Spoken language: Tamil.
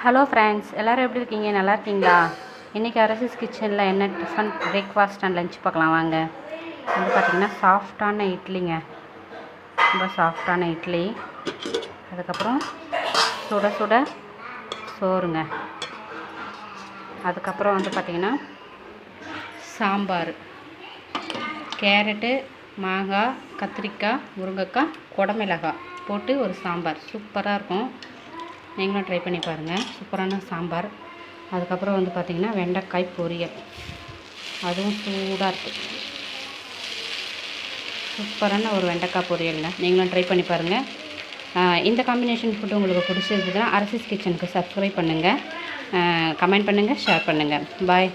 ஹலோ ஃப்ரெண்ட்ஸ், எல்லோரும் எப்படி இருக்கீங்க? நல்லா இருக்கீங்களா? இன்றைக்கி அரசிஸ் கிச்சனில் என்ன டிஃபன், பிரேக்ஃபாஸ்ட் அண்ட் லஞ்ச் பார்க்கலாம் வாங்க. வந்து பார்த்திங்கன்னா சாஃப்டான இட்லிங்க, ரொம்ப சாஃப்டான இட்லி. அதுக்கப்புறம் சுட சுட சோறுங்க. அதுக்கப்புறம் வந்து பார்த்திங்கன்னா சாம்பார், கேரட்டு, மாங்காய், கத்திரிக்காய், முருங்கைக்காய், குடமிளகாய் போட்டு ஒரு சாம்பார் சூப்பராக இருக்கும். நீங்களும் ட்ரை பண்ணி பாருங்கள், சூப்பரான சாம்பார். அதுக்கப்புறம் வந்து பார்த்திங்கன்னா வெண்டைக்காய் பொரியல், அதுவும் சூடாக இருக்குது. சூப்பரான ஒரு வெண்டைக்காய் பொரியலுங்க, நீங்களும் ட்ரை பண்ணி பாருங்கள். இந்த காம்பினேஷன் ஃபுட்டு உங்களுக்கு பிடிச்சிருக்குதுன்னா அரசிஸ் கிச்சனுக்கு சப்ஸ்கிரைப் பண்ணுங்கள், கமெண்ட் பண்ணுங்கள், ஷேர் பண்ணுங்கள். பாய்.